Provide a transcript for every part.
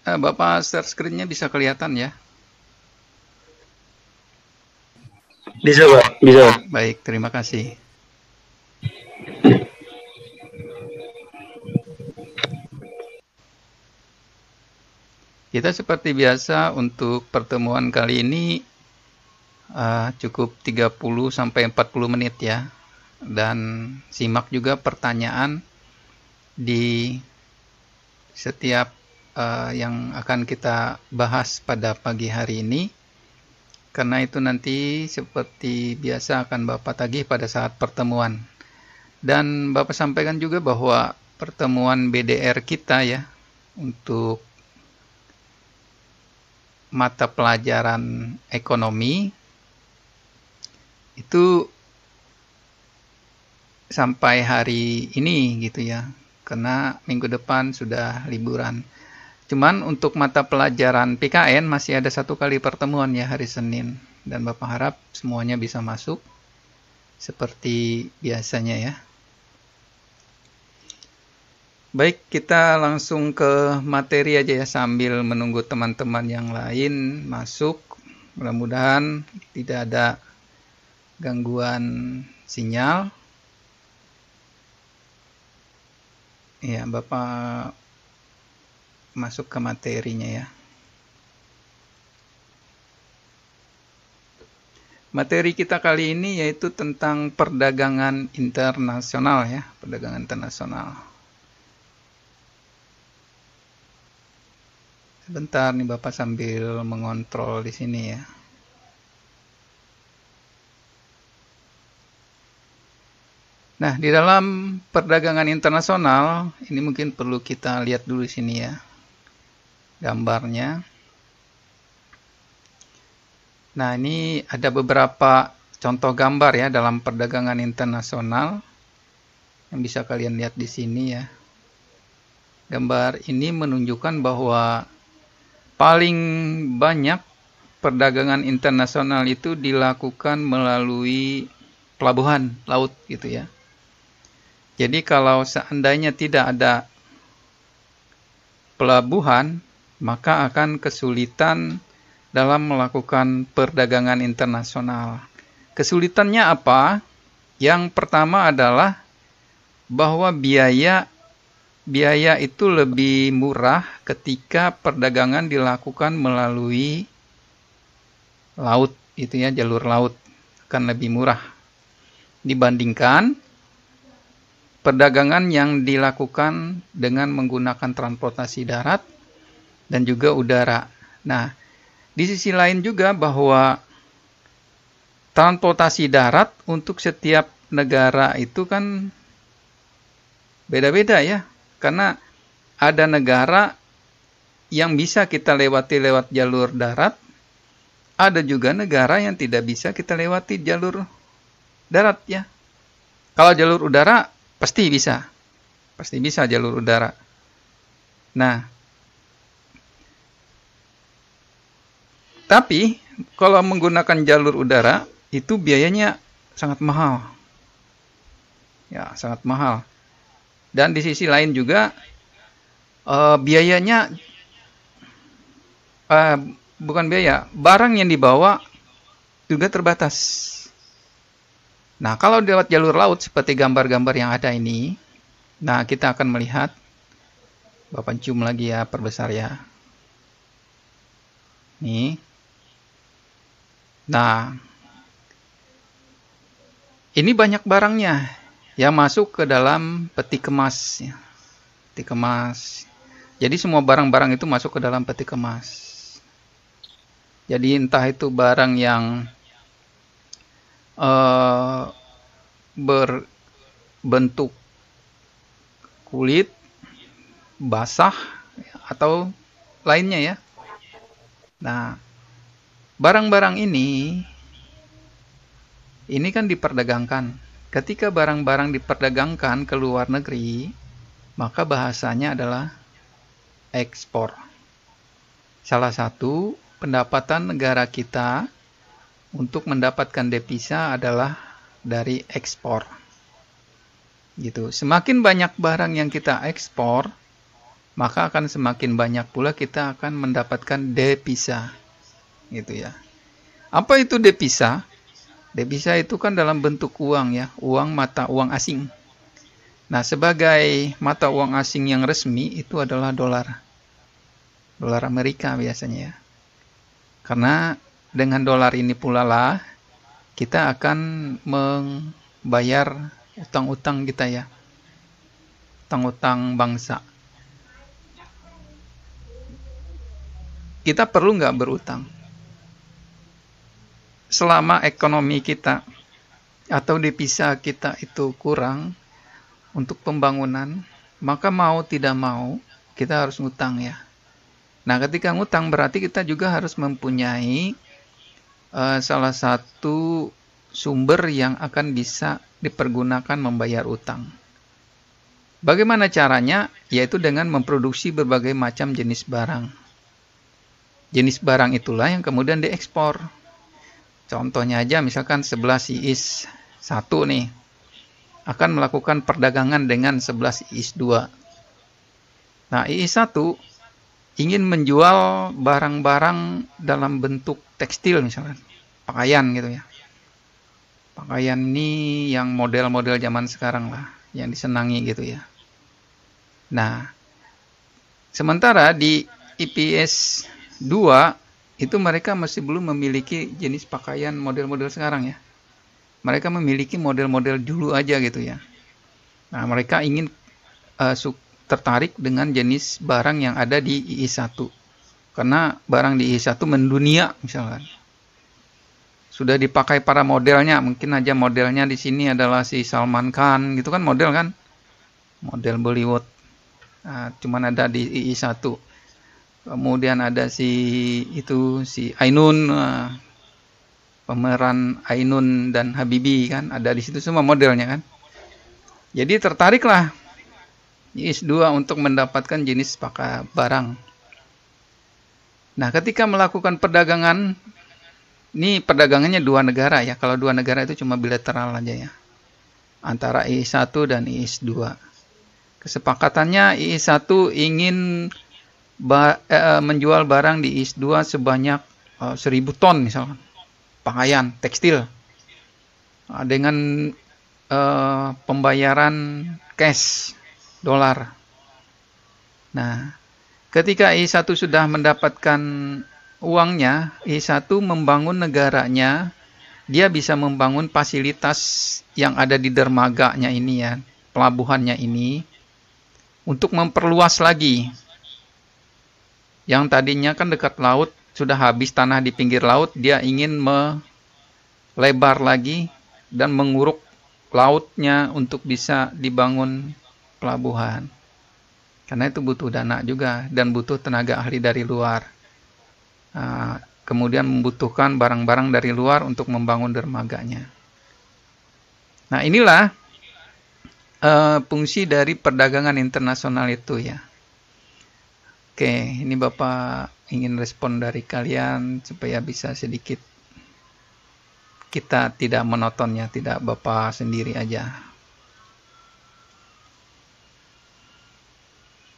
Bapak share screen-nya bisa kelihatan ya? Bisa, Pak. Bisa. Baik, terima kasih. Kita seperti biasa untuk pertemuan kali ini cukup 30-40 menit ya. Dan simak juga pertanyaan di setiap yang akan kita bahas pada pagi hari ini. Karena itu nanti seperti biasa akan Bapak tagih pada saat pertemuan. Dan Bapak sampaikan juga bahwa pertemuan BDR kita ya untuk mata pelajaran ekonomi itu sampai hari ini gitu ya, karena minggu depan sudah liburan. Cuman untuk mata pelajaran PKN masih ada 1 kali pertemuan ya hari Senin, dan Bapak harap semuanya bisa masuk seperti biasanya ya. Baik, kita langsung ke materi aja ya sambil menunggu teman-teman yang lain masuk. Mudah-mudahan tidak ada gangguan sinyal. Ya, Bapak masuk ke materinya ya. Materi kita kali ini yaitu tentang perdagangan internasional ya, perdagangan internasional. Sebentar nih Bapak sambil mengontrol di sini ya. Nah, di dalam perdagangan internasional, ini mungkin perlu kita lihat dulu di sini ya, gambarnya. Nah, ini ada beberapa contoh gambar ya dalam perdagangan internasional yang bisa kalian lihat di sini ya. Gambar ini menunjukkan bahwa paling banyak perdagangan internasional itu dilakukan melalui pelabuhan laut gitu ya. Jadi kalau seandainya tidak ada pelabuhan, maka akan kesulitan dalam melakukan perdagangan internasional. Kesulitannya apa? Yang pertama adalah bahwa biaya itu lebih murah ketika perdagangan dilakukan melalui laut, itu ya, jalur laut akan lebih murah dibandingkan perdagangan yang dilakukan dengan menggunakan transportasi darat dan juga udara. Nah, di sisi lain juga bahwa transportasi darat untuk setiap negara itu kan beda-beda ya. Karena ada negara yang bisa kita lewati lewat jalur darat, ada juga negara yang tidak bisa kita lewati jalur darat ya. Kalau jalur udara pasti bisa jalur udara. Nah, tapi kalau menggunakan jalur udara itu biayanya sangat mahal. Ya, sangat mahal. Dan di sisi lain juga biayanya bukan biaya, barang yang dibawa juga terbatas. Nah, kalau lewat jalur laut seperti gambar-gambar yang ada ini, nah kita akan melihat, Bapak cium lagi ya, perbesar ya. Nih. Nah, ini banyak barangnya yang masuk ke dalam peti kemas. Peti kemas. Jadi semua barang-barang itu masuk ke dalam peti kemas. Jadi entah itu barang yang berbentuk kulit, basah, atau lainnya ya. Nah, barang-barang ini kan diperdagangkan. Ketika barang-barang diperdagangkan ke luar negeri, maka bahasanya adalah ekspor. Salah satu pendapatan negara kita untuk mendapatkan devisa adalah dari ekspor. Gitu. Semakin banyak barang yang kita ekspor, maka akan semakin banyak pula kita akan mendapatkan devisa. Gitu ya. Apa itu devisa? Devisa itu kan dalam bentuk uang ya, uang mata uang asing. Nah, sebagai mata uang asing yang resmi itu adalah dolar. Dolar Amerika biasanya ya. Karena dengan dolar ini pula lah kita akan membayar utang-utang kita ya. Utang-utang bangsa. Kita perlu nggak berutang? Selama ekonomi kita atau devisa kita itu kurang untuk pembangunan, maka mau tidak mau kita harus ngutang ya. Nah, ketika ngutang berarti kita juga harus mempunyai salah satu sumber yang akan bisa dipergunakan membayar utang. Bagaimana caranya? Yaitu dengan memproduksi berbagai macam jenis barang. Jenis barang itulah yang kemudian diekspor. Contohnya aja misalkan 11 IIS 1 nih akan melakukan perdagangan dengan 11 IIS 2. Nah, IIS 1 ingin menjual barang-barang dalam bentuk tekstil misalkan, pakaian gitu ya. Pakaian ini yang model-model zaman sekarang lah, yang disenangi gitu ya. Nah, sementara di IPS 2 itu mereka masih belum memiliki jenis pakaian model-model sekarang ya. Mereka memiliki model-model dulu aja gitu ya. Nah, mereka ingin tertarik dengan jenis barang yang ada di IIS 1. Karena barang di IIS 1 mendunia misalkan. Sudah dipakai para modelnya, mungkin aja modelnya di sini adalah si Salman Khan gitu kan, model kan. Model Bollywood. Nah, cuman ada di IIS 1. Kemudian ada si Ainun, pemeran Ainun dan Habibie kan, ada di situ semua modelnya kan. Jadi tertariklah IIS 2 untuk mendapatkan jenis barang. Nah, ketika melakukan perdagangan, ini perdagangannya dua negara ya. Kalau dua negara itu cuma bilateral aja ya. Antara IIS 1 dan IIS 2. Kesepakatannya IIS 1 ingin menjual barang di IIS 2 sebanyak 1000 ton misalkan, pakaian tekstil dengan pembayaran cash dolar. Nah, ketika IIS 1 sudah mendapatkan uangnya, IIS 1 membangun negaranya, dia bisa membangun fasilitas yang ada di dermaganya ini ya, pelabuhannya ini, untuk memperluas lagi. Yang tadinya kan dekat laut, sudah habis tanah di pinggir laut, dia ingin melebar lagi dan menguruk lautnya untuk bisa dibangun pelabuhan. Karena itu butuh dana juga dan butuh tenaga ahli dari luar. Kemudian membutuhkan barang-barang dari luar untuk membangun dermaganya. Nah, inilah fungsi dari perdagangan internasional itu ya. Oke, ini Bapak ingin respon dari kalian supaya bisa sedikit kita tidak monotonnya, tidak Bapak sendiri aja.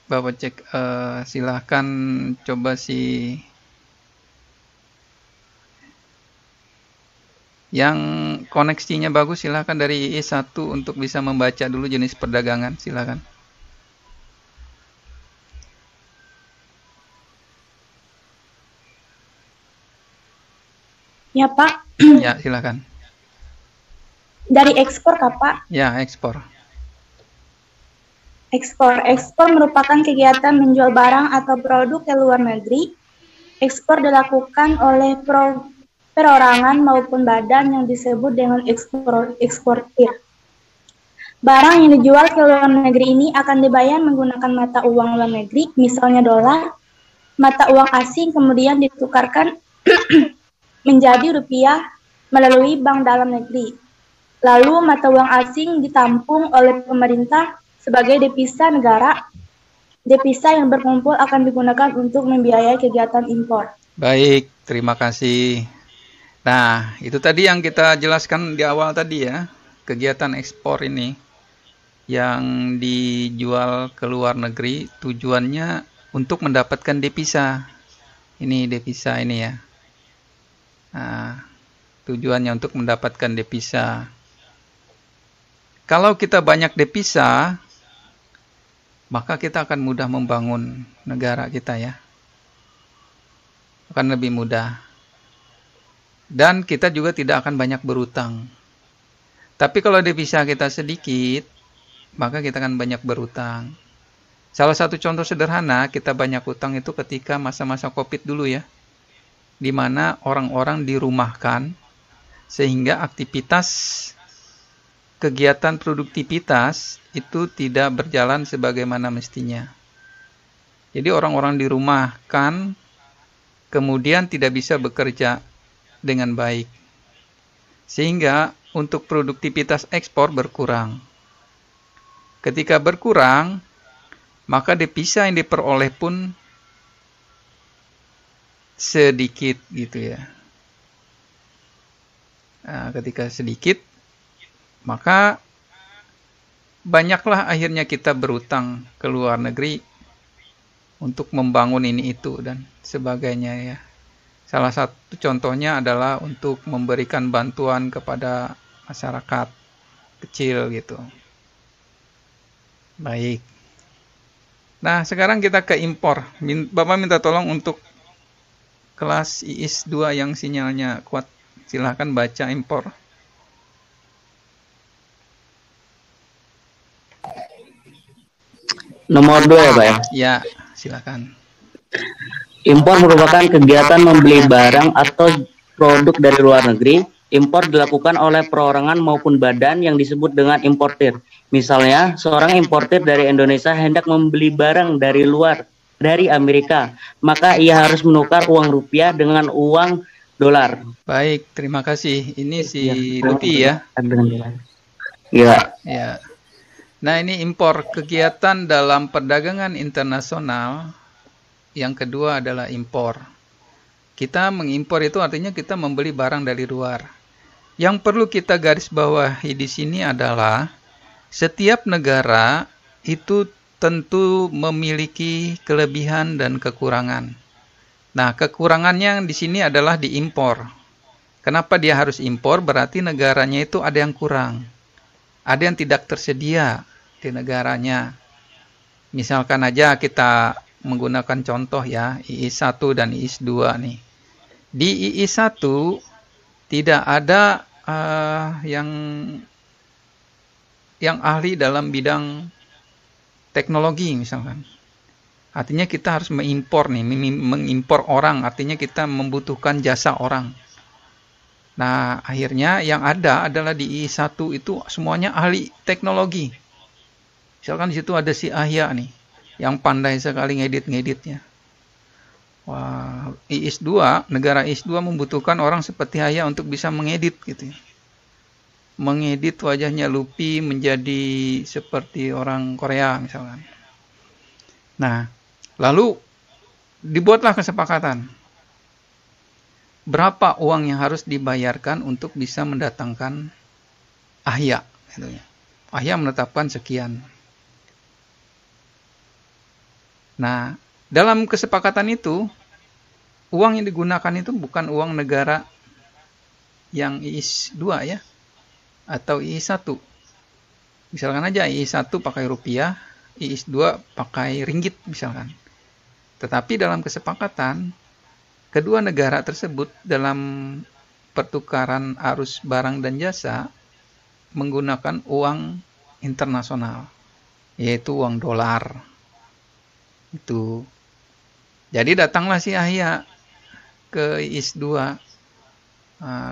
Bapak cek, silahkan coba yang koneksinya bagus, silahkan dari IIS 1 untuk bisa membaca dulu jenis perdagangan, silahkan. Ya, Pak. Ya, silakan. Dari ekspor, Kak, Pak? Ya, ekspor. Ekspor merupakan kegiatan menjual barang atau produk ke luar negeri. Ekspor dilakukan oleh perorangan maupun badan yang disebut dengan eksportir. Barang yang dijual ke luar negeri ini akan dibayar menggunakan mata uang luar negeri, misalnya dolar, mata uang asing, kemudian ditukarkan menjadi rupiah melalui bank dalam negeri. Lalu mata uang asing ditampung oleh pemerintah sebagai devisa negara. Devisa yang berkumpul akan digunakan untuk membiayai kegiatan impor. Baik, terima kasih. Nah, itu tadi yang kita jelaskan di awal tadi ya, kegiatan ekspor ini. yang dijual ke luar negeri tujuannya untuk mendapatkan devisa. Ini devisa ini ya. Nah, tujuannya untuk mendapatkan devisa. Kalau kita banyak devisa, maka kita akan mudah membangun negara kita ya. Akan lebih mudah. Dan kita juga tidak akan banyak berutang. Tapi kalau devisa kita sedikit, maka kita akan banyak berutang. Salah satu contoh sederhana, kita banyak utang itu ketika masa-masa Covid dulu ya. Di mana orang-orang dirumahkan, sehingga aktivitas kegiatan produktivitas itu tidak berjalan sebagaimana mestinya. Jadi orang-orang dirumahkan, kemudian tidak bisa bekerja dengan baik. Sehingga untuk produktivitas ekspor berkurang. Ketika berkurang, maka devisa yang diperoleh pun sedikit gitu ya. Nah, ketika sedikit, maka banyaklah akhirnya kita berutang ke luar negeri untuk membangun ini itu dan sebagainya ya. Salah satu contohnya adalah untuk memberikan bantuan kepada masyarakat kecil gitu. Baik. Nah, sekarang kita ke impor. Bapak minta tolong untuk kelas IIS 2 yang sinyalnya kuat. Silahkan baca impor. Nomor 2 ya Pak ya? Ya, silakan. Impor merupakan kegiatan membeli barang atau produk dari luar negeri. Impor dilakukan oleh perorangan maupun badan yang disebut dengan importir. Misalnya, seorang importir dari Indonesia hendak membeli barang dari luar, dari Amerika, maka ia harus menukar uang rupiah dengan uang dolar. Baik, terima kasih. Ini si Lutfi ya. Iya. Ya. Nah, ini impor, kegiatan dalam perdagangan internasional. Yang kedua adalah impor. Kita mengimpor itu artinya kita membeli barang dari luar. Yang perlu kita garis bawahi di sini adalah setiap negara itu tentu memiliki kelebihan dan kekurangan. Nah, kekurangannya di sini adalah diimpor. Kenapa dia harus impor? Berarti negaranya itu ada yang kurang. Ada yang tidak tersedia di negaranya. Misalkan aja kita menggunakan contoh ya, IIS 1 dan IIS 2 nih. Di IIS 1 tidak ada yang ahli dalam bidang teknologi misalkan. Artinya kita harus mengimpor nih, mengimpor orang, artinya kita membutuhkan jasa orang. Nah, akhirnya yang ada adalah di IIS 1 itu semuanya ahli teknologi. Misalkan di situ ada si Ahya nih, yang pandai sekali ngedit-ngeditnya. Wah, IIS 2, negara IIS 2 membutuhkan orang seperti Ahya untuk bisa mengedit gitu ya. Mengedit wajahnya Lutfi menjadi seperti orang Korea misalkan. Nah, lalu dibuatlah kesepakatan. Berapa uang yang harus dibayarkan untuk bisa mendatangkan Ahya gitu ya. Ahya menetapkan sekian. Nah, dalam kesepakatan itu, uang yang digunakan itu bukan uang negara yang IIS 2 ya, atau IIS 1. Misalkan aja IIS 1 pakai rupiah, IIS 2 pakai ringgit misalkan. Tetapi dalam kesepakatan, kedua negara tersebut dalam pertukaran arus barang dan jasa menggunakan uang internasional, yaitu uang dolar. Itu. Jadi datanglah si Ahya ke IIS 2,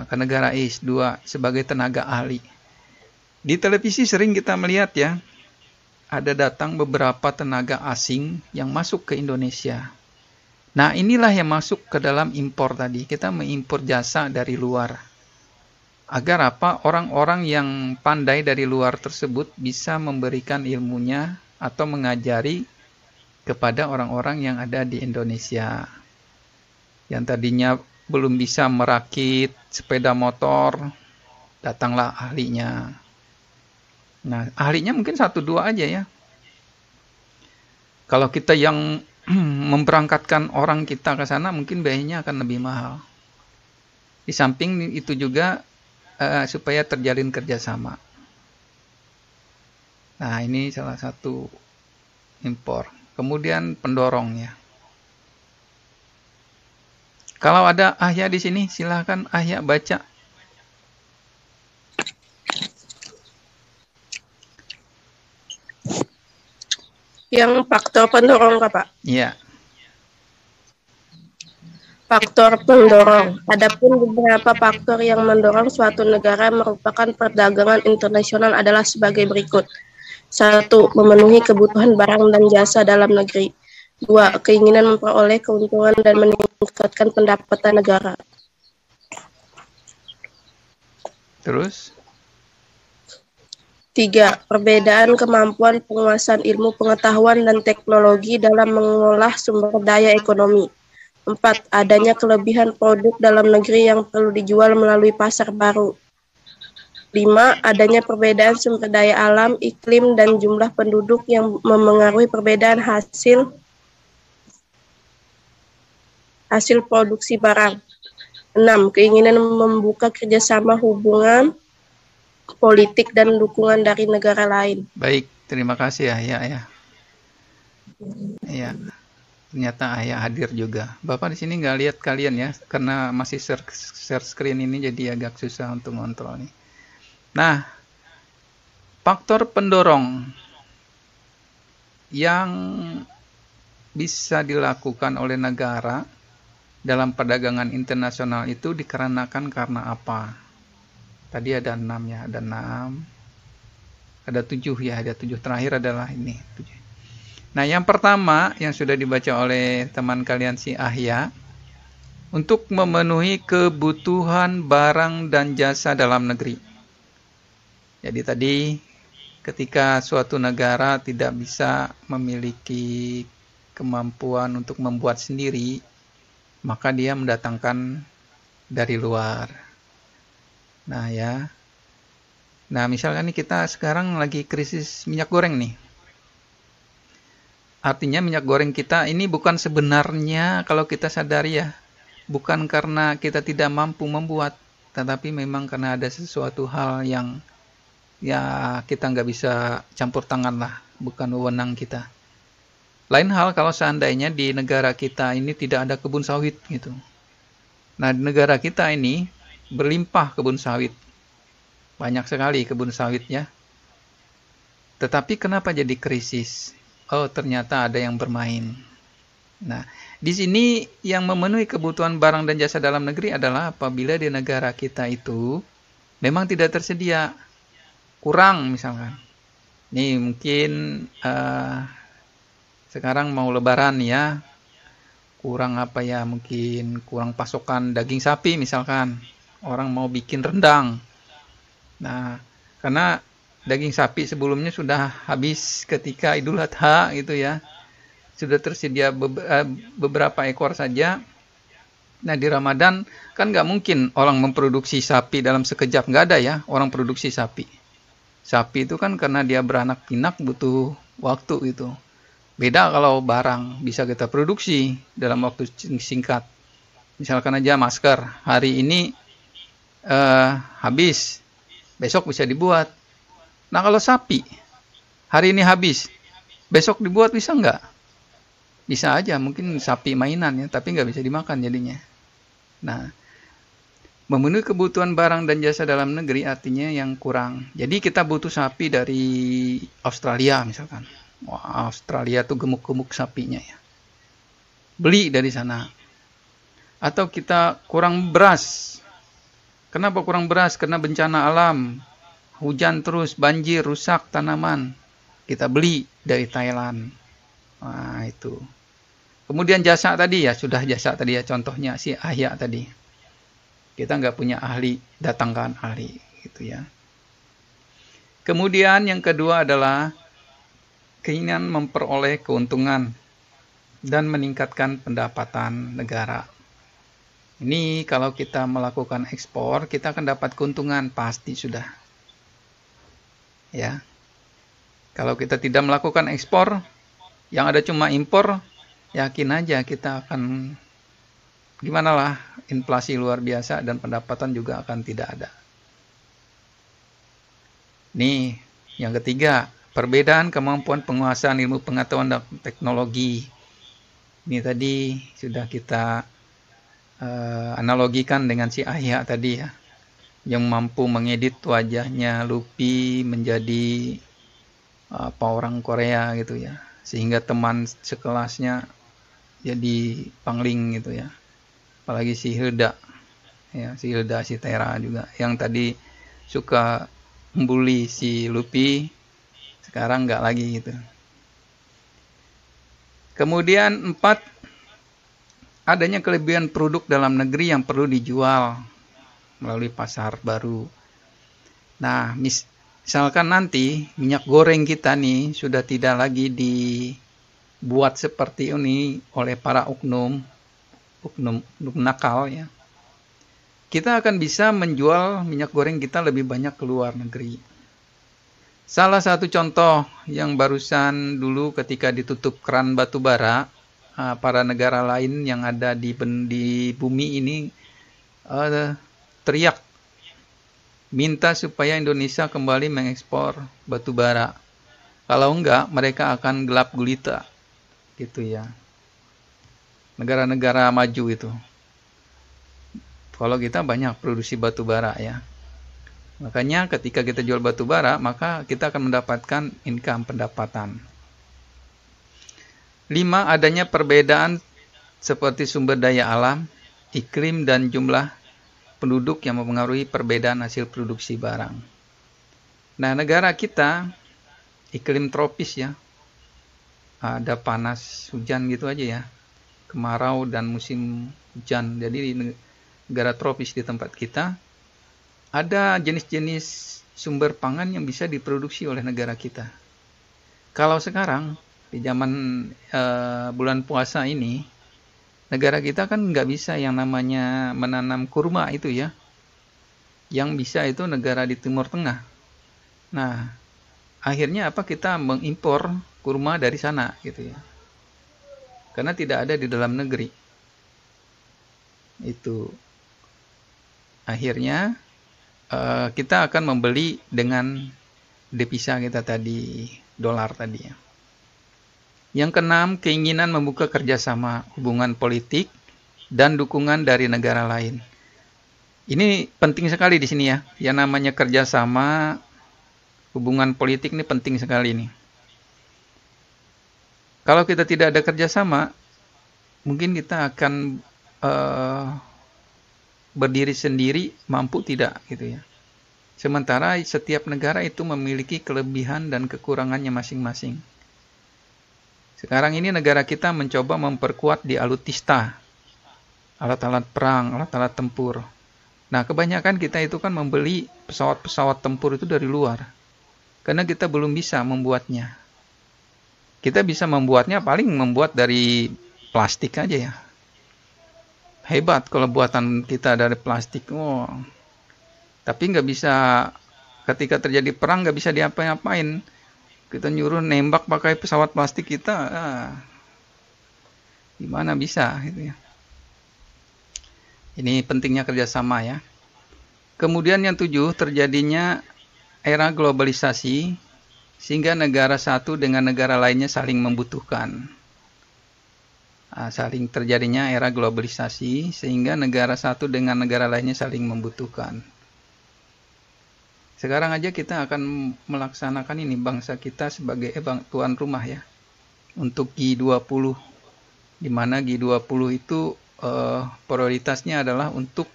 ke negara IIS 2 sebagai tenaga ahli. Di televisi sering kita melihat ya, ada datang beberapa tenaga asing yang masuk ke Indonesia. Nah, inilah yang masuk ke dalam impor tadi. Kita mengimpor jasa dari luar. Agar apa? Orang-orang yang pandai dari luar tersebut bisa memberikan ilmunya atau mengajari kepada orang-orang yang ada di Indonesia. Yang tadinya belum bisa merakit sepeda motor, datanglah ahlinya. Nah, ahlinya mungkin 1-2 aja ya. Kalau kita yang memberangkatkan orang kita ke sana, mungkin biayanya akan lebih mahal. Di samping itu juga supaya terjalin kerjasama. Nah, ini salah satu impor. Kemudian pendorongnya. Kalau ada Ahya di sini, silahkan Ahya baca. Yang faktor pendorong, Pak. Iya. Faktor pendorong. Adapun beberapa faktor yang mendorong suatu negara merupakan perdagangan internasional adalah sebagai berikut. 1. Memenuhi kebutuhan barang dan jasa dalam negeri. 2. Keinginan memperoleh keuntungan dan meningkatkan pendapatan negara. Terus? 3. Perbedaan kemampuan penguasaan ilmu pengetahuan dan teknologi dalam mengolah sumber daya ekonomi. 4. Adanya kelebihan produk dalam negeri yang perlu dijual melalui pasar baru. 5. Adanya perbedaan sumber daya alam, iklim, dan jumlah penduduk yang memengaruhi perbedaan hasil produksi barang. 6. Keinginan membuka kerjasama hubungan politik dan dukungan dari negara lain. Baik, terima kasih Ahya ya. Iya. Ternyata Ahya hadir juga. Bapak di sini nggak lihat kalian ya, karena masih share screen ini jadi agak susah untuk ngontrol nih. Nah, faktor pendorong yang bisa dilakukan oleh negara dalam perdagangan internasional itu dikarenakan karena apa? Tadi ada 6 ya, ada 6. Ada 7 ya, ada 7. Terakhir adalah ini, 7. Nah, yang pertama yang sudah dibaca oleh teman kalian si Ahya, untuk memenuhi kebutuhan barang dan jasa dalam negeri. Jadi tadi ketika suatu negara tidak bisa memiliki kemampuan untuk membuat sendiri, maka dia mendatangkan dari luar. Nah ya. Nah, misalkan nih kita sekarang lagi krisis minyak goreng nih. Artinya minyak goreng kita ini bukan sebenarnya kalau kita sadari ya, bukan karena kita tidak mampu membuat, tetapi memang karena ada sesuatu hal yang ya kita nggak bisa campur tangan lah, bukan wewenang kita. Lain hal kalau seandainya di negara kita ini tidak ada kebun sawit gitu. Nah, di negara kita ini berlimpah kebun sawit. Banyak sekali kebun sawitnya. Tetapi kenapa jadi krisis? Oh, ternyata ada yang bermain. Nah, di sini yang memenuhi kebutuhan barang dan jasa dalam negeri adalah apabila di negara kita itu memang tidak tersedia, kurang misalkan. Nih mungkin sekarang mau lebaran ya, kurang apa ya, mungkin kurang pasokan daging sapi misalkan. Orang mau bikin rendang. Nah, karena daging sapi sebelumnya sudah habis ketika Idul Adha gitu ya. Sudah tersedia beberapa ekor saja. Nah, di Ramadan kan nggak mungkin orang memproduksi sapi dalam sekejap, nggak ada ya orang produksi sapi. Sapi itu kan karena dia beranak pinak butuh waktu gitu. Beda kalau barang bisa kita produksi dalam waktu singkat. Misalkan aja masker, hari ini habis, besok bisa dibuat. Nah, kalau sapi, hari ini habis, besok dibuat bisa nggak? Bisa aja, mungkin sapi mainan ya, tapi nggak bisa dimakan jadinya. Nah, memenuhi kebutuhan barang dan jasa dalam negeri artinya yang kurang. Jadi kita butuh sapi dari Australia misalkan. Wah, Australia tuh gemuk-gemuk sapinya ya. Beli dari sana. Atau kita kurang beras. Kenapa kurang beras? Karena bencana alam. Hujan terus, banjir, rusak tanaman. Kita beli dari Thailand. Nah, itu. Kemudian jasa tadi ya, sudah jasa tadi ya, contohnya si Ahya tadi. Kita nggak punya ahli, datangkan ahli, gitu ya. Kemudian yang kedua adalah keinginan memperoleh keuntungan dan meningkatkan pendapatan negara. Ini kalau kita melakukan ekspor, kita akan dapat keuntungan, pasti sudah. Ya, Kalau kita tidak melakukan ekspor, yang ada cuma impor, yakin aja kita akan gimana lah, inflasi luar biasa dan pendapatan juga akan tidak ada. Nih, yang ketiga, perbedaan kemampuan penguasaan ilmu pengetahuan dan teknologi. Ini tadi sudah kita analogikan dengan si Ayah tadi ya, yang mampu mengedit wajahnya Luffy menjadi apa orang Korea gitu ya, sehingga teman sekelasnya jadi pangling gitu ya. Apalagi si Hilda ya, si Tera juga yang tadi suka membuli si Luffy, sekarang nggak lagi gitu. Kemudian 4, adanya kelebihan produk dalam negeri yang perlu dijual melalui pasar baru. Nah, misalkan nanti minyak goreng kita nih sudah tidak lagi dibuat seperti ini oleh para oknum nakal ya. Kita akan bisa menjual minyak goreng kita lebih banyak ke luar negeri. Salah satu contoh yang barusan dulu ketika ditutup keran batu bara, para negara lain yang ada di bumi ini teriak minta supaya Indonesia kembali mengekspor batu bara. Kalau enggak, mereka akan gelap gulita gitu ya. Negara-negara maju itu. Kalau kita banyak produksi batu bara ya. Makanya ketika kita jual batu bara, maka kita akan mendapatkan income, pendapatan. 5, adanya perbedaan seperti sumber daya alam, iklim, dan jumlah penduduk yang mempengaruhi perbedaan hasil produksi barang. Nah, negara kita iklim tropis ya. Ada panas, hujan gitu aja ya. Kemarau dan musim hujan. Jadi di negara tropis di tempat kita ada jenis-jenis sumber pangan yang bisa diproduksi oleh negara kita. Kalau sekarang di zaman bulan puasa ini, negara kita kan nggak bisa yang namanya menanam kurma itu ya. Yang bisa itu negara di Timur Tengah. Nah, akhirnya apa, kita mengimpor kurma dari sana gitu ya. Karena tidak ada di dalam negeri. Itu. Akhirnya kita akan membeli dengan devisa kita tadi, dolar tadi ya. Yang keenam, keinginan membuka kerjasama hubungan politik dan dukungan dari negara lain. Ini penting sekali di sini ya. Yang namanya kerjasama hubungan politik ini penting sekali nih. Kalau kita tidak ada kerjasama, mungkin kita akan berdiri sendiri, mampu tidak gitu ya. Sementara setiap negara itu memiliki kelebihan dan kekurangannya masing-masing. Sekarang ini negara kita mencoba memperkuat di alutsista, alat-alat perang, alat-alat tempur. Nah, kebanyakan kita itu kan membeli pesawat-pesawat tempur itu dari luar. Karena kita belum bisa membuatnya. Kita bisa membuatnya paling membuat dari plastik aja ya. Hebat kalau buatan kita dari plastik. Oh. Tapi nggak bisa, ketika terjadi perang nggak bisa diapa-apain. Kita nyuruh nembak pakai pesawat plastik kita, gimana bisa gitu ya. Ini pentingnya kerjasama ya. Kemudian yang 7, terjadinya era globalisasi sehingga negara satu dengan negara lainnya saling membutuhkan. Saling terjadinya era globalisasi sehingga negara satu dengan negara lainnya saling membutuhkan. Sekarang aja kita akan melaksanakan ini, bangsa kita sebagai tuan rumah ya, untuk G20, di mana G20 itu prioritasnya adalah untuk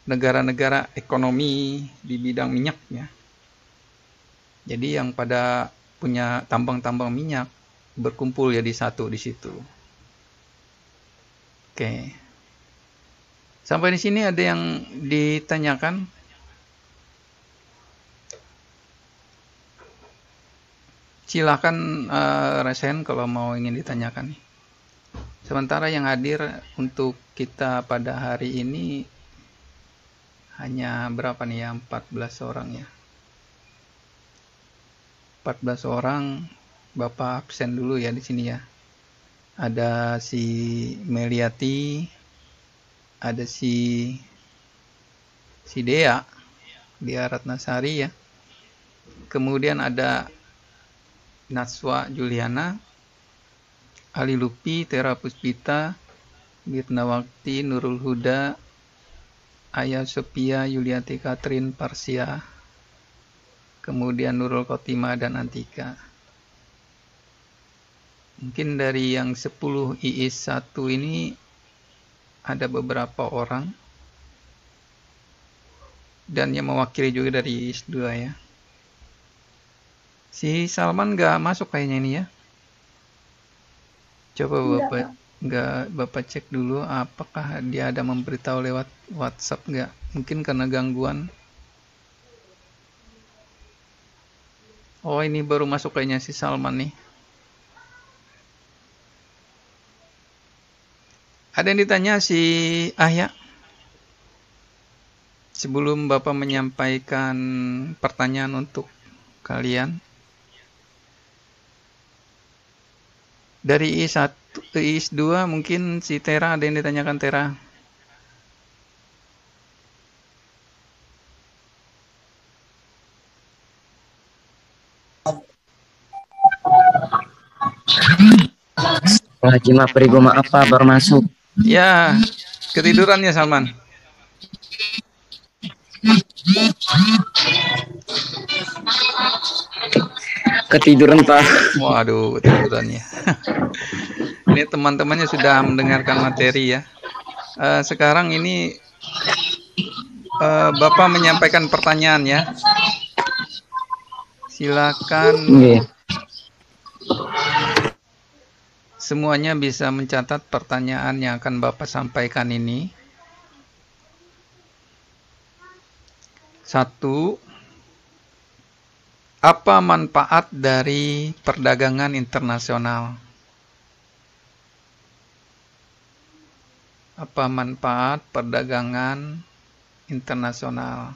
negara-negara ekonomi di bidang minyak ya. Jadi yang pada punya tambang-tambang minyak berkumpul ya di situ. Oke. Sampai di sini ada yang ditanyakan? Silakan resen kalau mau ingin ditanyakan. Sementara yang hadir untuk kita pada hari ini hanya berapa nih ya, 14 orang ya. 14 orang. Bapak absen dulu ya di sini ya. Ada si Meliati, ada si Dea Ratnasari ya. Kemudian ada Naswa Juliana, Ali Lupi, Tera Puspita, Mirnawati, Nurul Huda, Aya Sophia, Yuliati Katrin, Parsia, kemudian Nurul Khotimah dan Antika. Mungkin dari yang 10 IIS 1 ini ada beberapa orang, dan yang mewakili juga dari IIS 2 ya. Si Salman nggak masuk kayaknya ini ya. Coba Bapak cek dulu apakah dia ada memberitahu lewat WhatsApp nggak? Mungkin karena gangguan. Oh, ini baru masuk kayaknya si Salman nih. Ada yang ditanya si Ahya? Sebelum Bapak menyampaikan pertanyaan untuk kalian. Dari IIS 1, IIS 2 mungkin si Tera, ada yang ditanyakan Tera. Wah, Jima Perigoma apa baru masuk? Ya, ketiduran ya Salman? Ketiduran, Pak. Waduh, ketidurannya. Ini teman-temannya sudah mendengarkan materi ya. Sekarang ini Bapak menyampaikan pertanyaan ya. Silakan. Semuanya bisa mencatat pertanyaan yang akan Bapak sampaikan ini. 1. Apa manfaat dari perdagangan internasional? Apa manfaat perdagangan internasional?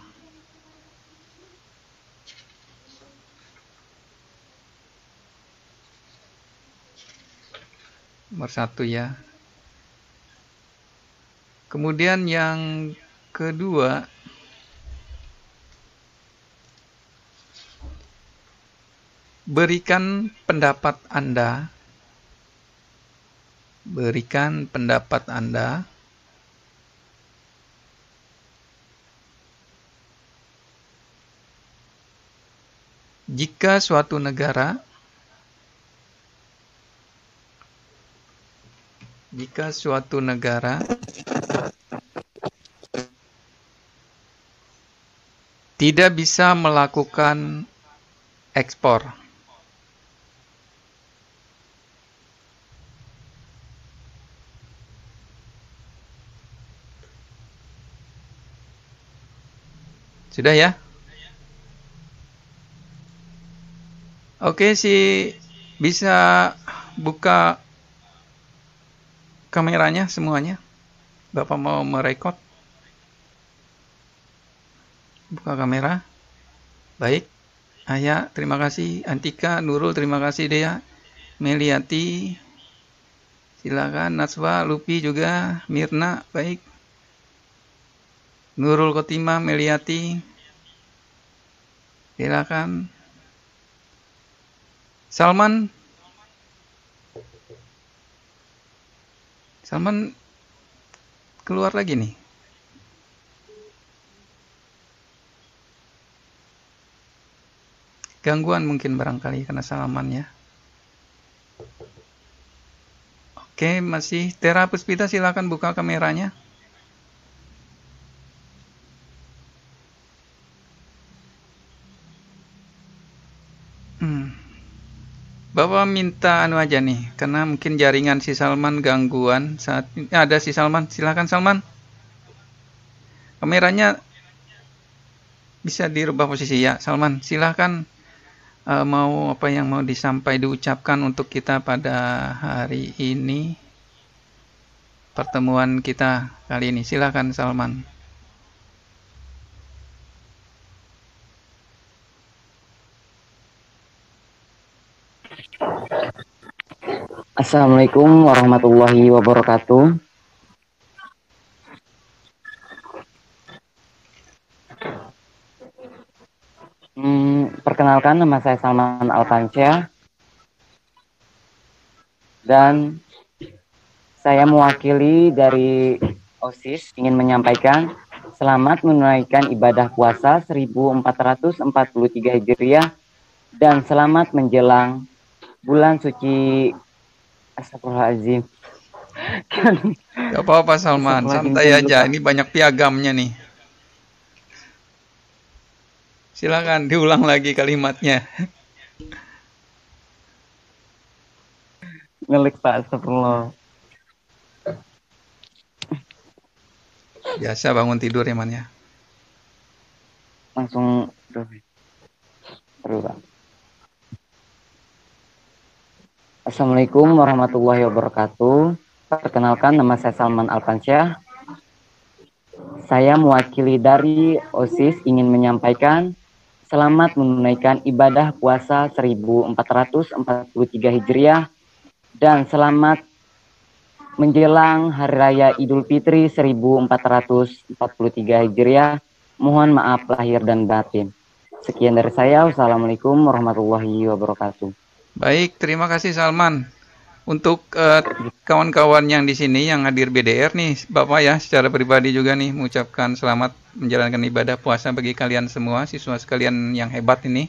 Nomor 1 ya. Kemudian yang kedua, berikan pendapat Anda. Berikan pendapat Anda jika suatu negara tidak bisa melakukan ekspor. Sudah ya? Oke, bisa buka kameranya semuanya. Bapak mau merekod. Buka kamera. Baik. Aya, terima kasih. Antika, Nurul, terima kasih Dea. Meliati, silakan. Naswa, Lupi juga. Mirna, baik. Nurul Khotimah, Meliati, silakan. Salman keluar lagi nih. Gangguan mungkin barangkali karena Salman ya. Oke, masih Tera Puspita, silakan buka kameranya. Bapak minta anu aja nih, karena mungkin jaringan si Salman gangguan saat ini. Ada si Salman, silakan Salman. Kameranya bisa dirubah posisi ya, Salman. Silakan mau apa yang mau diucapkan untuk kita pada hari ini, pertemuan kita kali ini. Silakan Salman. Assalamualaikum warahmatullahi wabarakatuh. Perkenalkan, nama saya Salman Alkansyah dan saya mewakili dari OSIS ingin menyampaikan selamat menunaikan ibadah puasa 1443 Hijriah dan selamat menjelang bulan suci. Astagfirullahaladzim. Gak apa-apa Salman, santai aja. Ini banyak piagamnya nih. Silakan diulang lagi kalimatnya. Ngelik Pak, astagfirullah. Biasa bangun tidur ya Man ya. Langsung terus Pak. Assalamualaikum warahmatullahi wabarakatuh. Perkenalkan, nama saya Salman Alkansyah. Saya mewakili dari OSIS ingin menyampaikan selamat menunaikan ibadah puasa 1443 Hijriah dan selamat menjelang Hari Raya Idul Fitri 1443 Hijriah. Mohon maaf lahir dan batin. Sekian dari saya. Wassalamualaikum warahmatullahi wabarakatuh. Baik, terima kasih Salman. Untuk kawan-kawan yang di sini yang hadir BDR nih, Bapak ya, secara pribadi juga nih mengucapkan selamat menjalankan ibadah puasa bagi kalian semua, siswa sekalian yang hebat ini.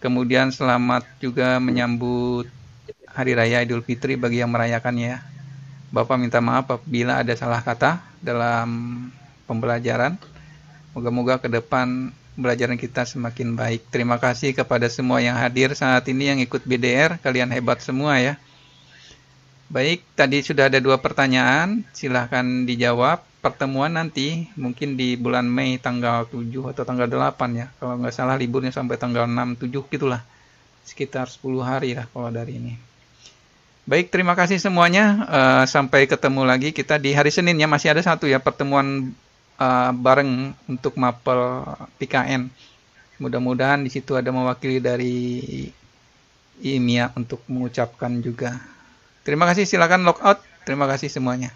Kemudian selamat juga menyambut Hari Raya Idul Fitri bagi yang merayakannya. Bapak minta maaf apabila ada salah kata dalam pembelajaran. Moga-moga ke depan pembelajaran kita semakin baik. Terima kasih kepada semua yang hadir saat ini yang ikut BDR. Kalian hebat semua ya. Baik, tadi sudah ada 2 pertanyaan. Silahkan dijawab. Pertemuan nanti mungkin di bulan Mei tanggal 7 atau tanggal 8 ya. Kalau nggak salah liburnya sampai tanggal 6, 7 gitulah. Sekitar 10 hari lah kalau dari ini. Baik, terima kasih semuanya. Sampai ketemu lagi kita di hari Senin ya. Masih ada 1 ya pertemuan bareng untuk mapel PKN. Mudah-mudahan di situ ada mewakili dari IMIA untuk mengucapkan juga. Terima kasih, silakan log out. Terima kasih semuanya.